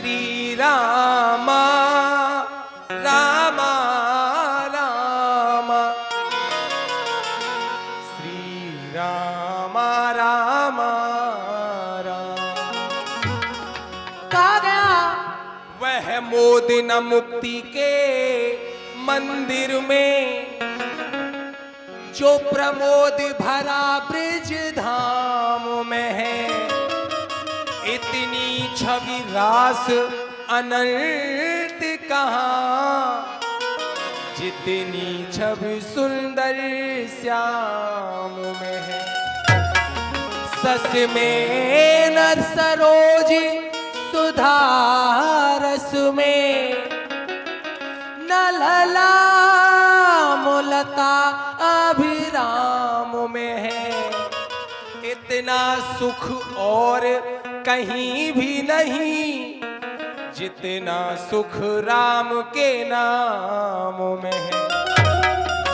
श्री राम राम राम श्री राम राम राम। कहा गया वह मोदिन मुक्ति के मंदिर में जो प्रमोद भरा ब्रिज धाम में है, इतनी छवि रास अनंत कहाँ, जितनी छवि सुंदर श्याम में है। सस में नर सरोज सुधा रस में, न लला मुलता अभिराम में है। इतना सुख और कहीं भी नहीं, जितना सुख राम के नाम में है,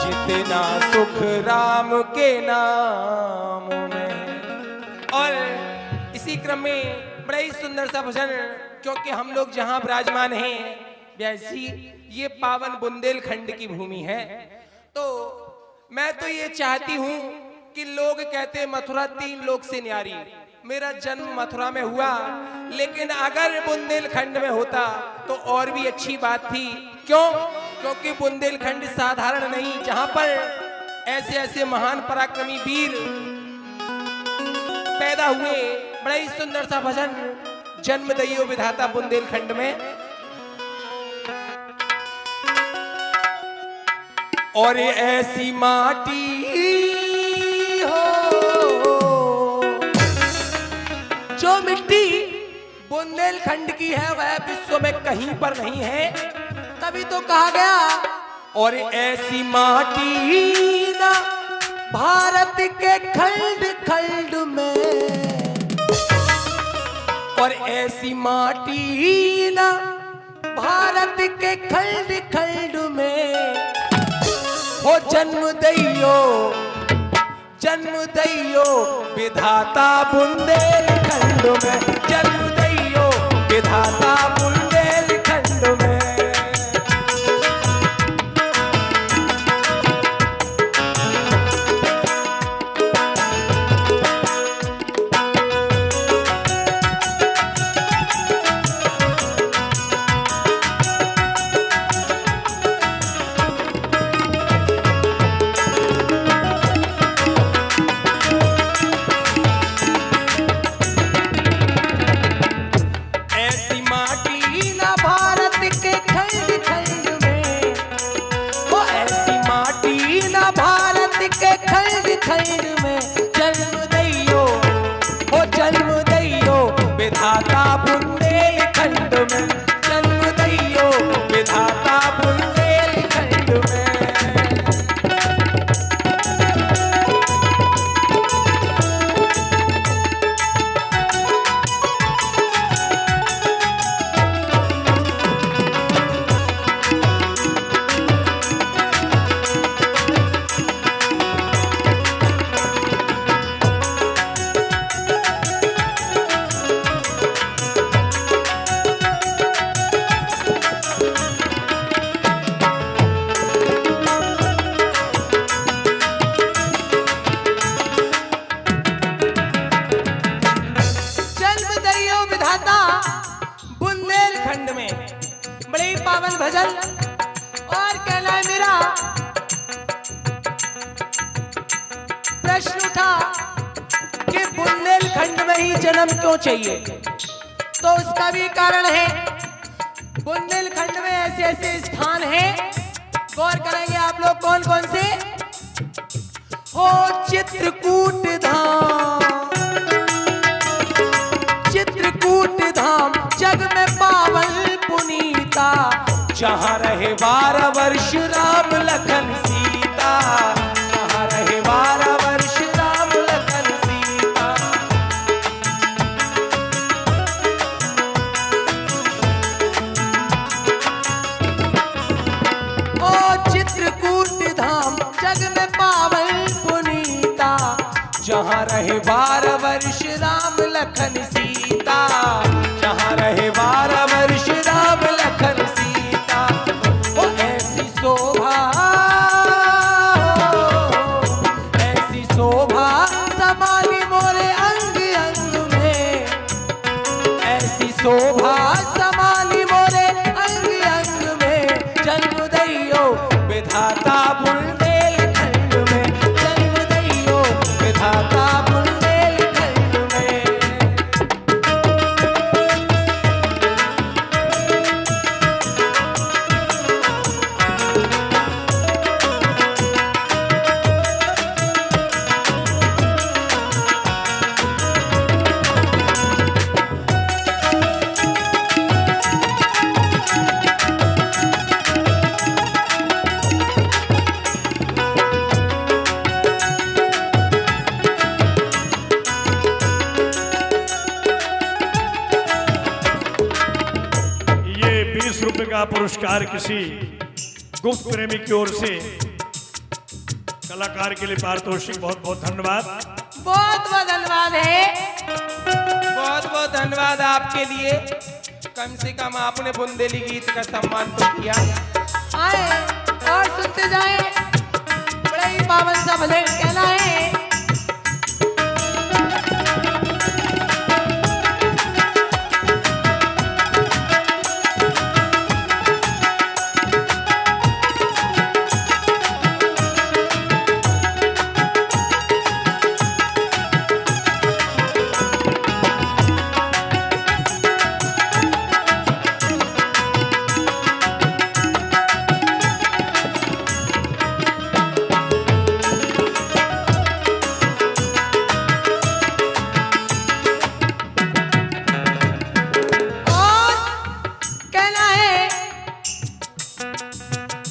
जितना सुख राम के नाम में है। और इसी क्रम में बड़ा ही सुंदर सा भजन, क्योंकि हम लोग जहां विराजमान हैं वैसी ये पावन बुंदेलखंड की भूमि है, तो मैं तो ये चाहती हूं कि लोग कहते मथुरा 3 लोक से न्यारी। मेरा जन्म मथुरा में हुआ, लेकिन अगर बुंदेलखंड में होता तो और भी अच्छी बात थी। क्यों? क्योंकि बुंदेलखंड साधारण नहीं, जहां पर ऐसे ऐसे महान पराक्रमी वीर पैदा हुए। बड़ा ही सुंदर सा भजन, जन्म दइयो विधाता बुंदेलखंड में। और ऐसी माटी हो जो मिट्टी बुंदेलखंड की है, वह विश्व में कहीं पर नहीं है। तभी तो कहा गया, और ऐसी माटी ना भारत के खंड खंड में, और ऐसी माटी ना भारत के खंड खंड में हो जन्म दैयो विधाता बुंदेलखंड में, जन्म दैयो विधाता बुंदेलखंड में। विधाता बुंदेलखंड में, जन्म दैयो विधाता बुंदेलखंड में। बुंदेलखंड में बड़े ही पावन भजन। और कहना है मेरा प्रश्न उठा कि बुंदेलखंड में ही जन्म क्यों चाहिए, तो उसका भी कारण है। बुंदेलखंड में ऐसे ऐसे स्थान हैं, गौर करेंगे आप लोग कौन कौन से हो। चित्रकूट धाम, चित्रकूट धाम जग में पावन पुनीता, जहाँ रहे 12 वर्ष राम लखन सीता, जहाँ रहे 12 वर्ष राम लखन सीता। ओ चित्रकूट धाम जग में पावन पुनीता, जहाँ रहे 12 वर्ष राम लखन सीता, जहाँ रहे 12 वर्ष शोभा समाली मोरे अंग अंग में जन्म दैयो विधाता बुंदेलखंड में, जन्म दैयो विधाता बुंदेलखंड में। ये 20 रुपए का पुरस्कार किसी गुप्त प्रेमी की ओर से कलाकार के लिए पारितोषिक। बहुत बहुत धन्यवाद। बहुत बहुत धन्यवाद है। बहुत बहुत धन्यवाद आपके लिए। कम से कम आपने बुंदेली गीत का सम्मान तो किया। आए और सुनते जाए, बड़ा ही पावन सा भजन कहना है।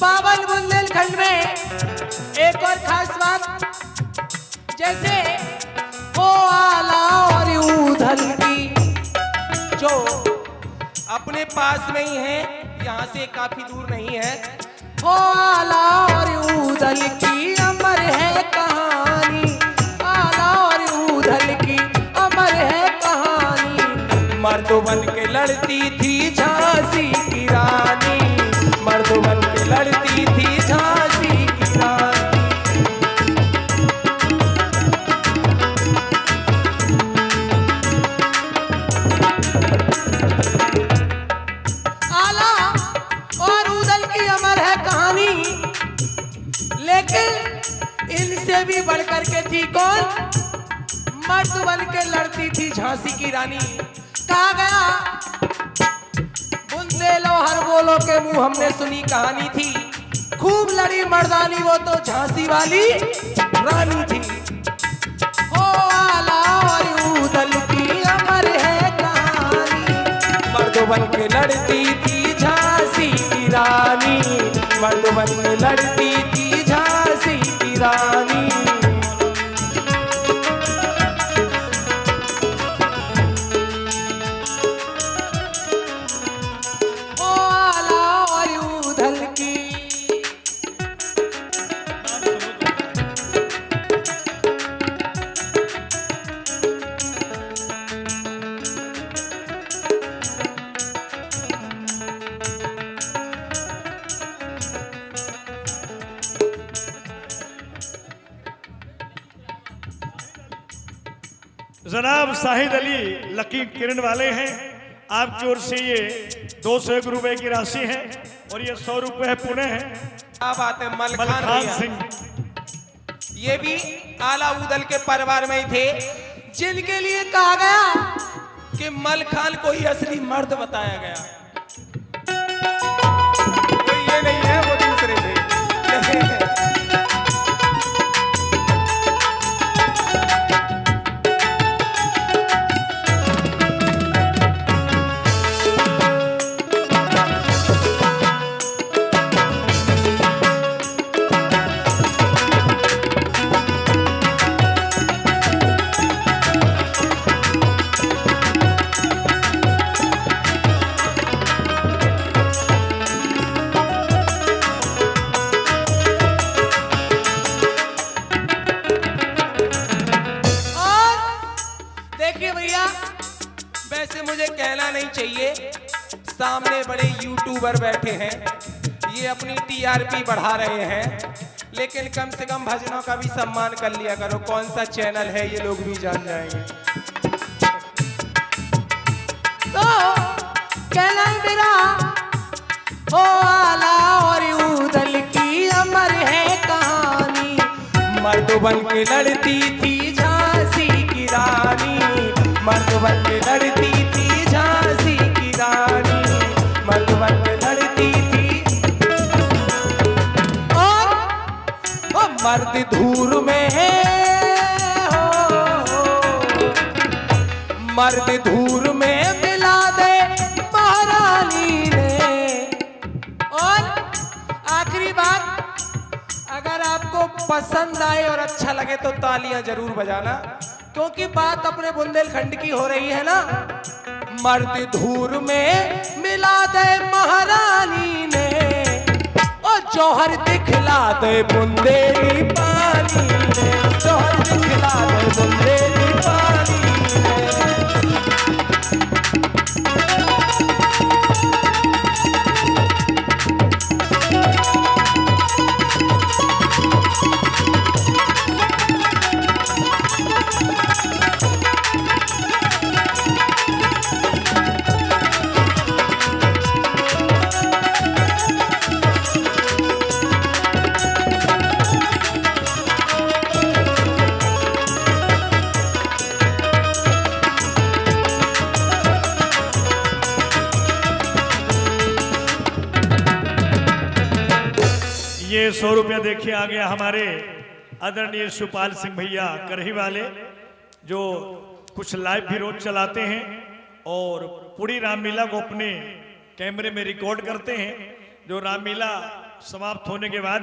पावन बुंदेलखंड में एक और खास बात, जैसे हो आला और ऊधल की, जो अपने पास में ही है, यहाँ से काफी दूर नहीं है। हो आला और ऊधल की अमर है कहानी, आला और ऊधल की अमर है कहानी। मर्दों बन के लड़ती थी झांसी की रानी, मर्दों बन के लड़ती थी झांसी की रानी। आला और ऊधल की अमर है कहानी, लेकिन इनसे भी बढ़कर के थी कौन? मर्द बन के लड़ती थी झांसी की रानी। कहा गया बुंदेलो हर बोलो के मुंह हमने सुनी कहानी थी, खूब लड़ी मर्दानी वो तो झांसी वाली रानी थी। हो आला और ऊधल की अमर है कहानी, मर्दों बन के लड़ती थी झांसी की रानी, मर्दों बन के लड़ती थी झांसी की रानी। हो आला और ऊधल की। जनाब शाहिद अली लकी किरण वाले हैं, आपकी ओर से ये 201 रुपए की राशि है और ये 100 रुपए पुणे है। क्या बात है, मलखान मलखान भैया। सिंह ये भी आला ऊदल के परिवार में ही थे, जिनके लिए कहा गया कि मलखान को ही असली मर्द बताया गया। वो ये नहीं है, वो दूसरे थे। वैसे मुझे कहना नहीं चाहिए, सामने बड़े यूट्यूबर बैठे हैं, ये अपनी टीआरपी बढ़ा रहे हैं, लेकिन कम से कम भजनों का भी सम्मान कर लिया करो। कौन सा चैनल है ये लोग भी जान जाएंगे। तो कहना मेरा ओ आला और उदल की अमर है कहानी। मर्द बन के लड़ती थी झांसी की रानी, मर्द बन के लड़ती थी झांसी की रानी, मर्द बन के लड़ती थी। और ओ मर्द धूर में है मर्द धूर में मिला दे महारानी ने। और आखिरी बात, अगर आपको पसंद आए और अच्छा लगे तो तालियां जरूर बजाना, क्योंकि बात अपने बुंदेलखंड की हो रही है ना। मर्द धूर में मिला दे महारानी ने, ओ जौहर दिखला दे बुंदेली पानी ने, जौहर दिखला दे बुंदेली पानी ने। ये 100 रुपया देखिए आ गया हमारे आदरणीय शिवपाल सिंह भैया करही वाले, जो कुछ लाइव भी रोज चलाते हैं और पूरी रामलीला को अपने कैमरे में रिकॉर्ड करते हैं। जो रामलीला समाप्त होने के बाद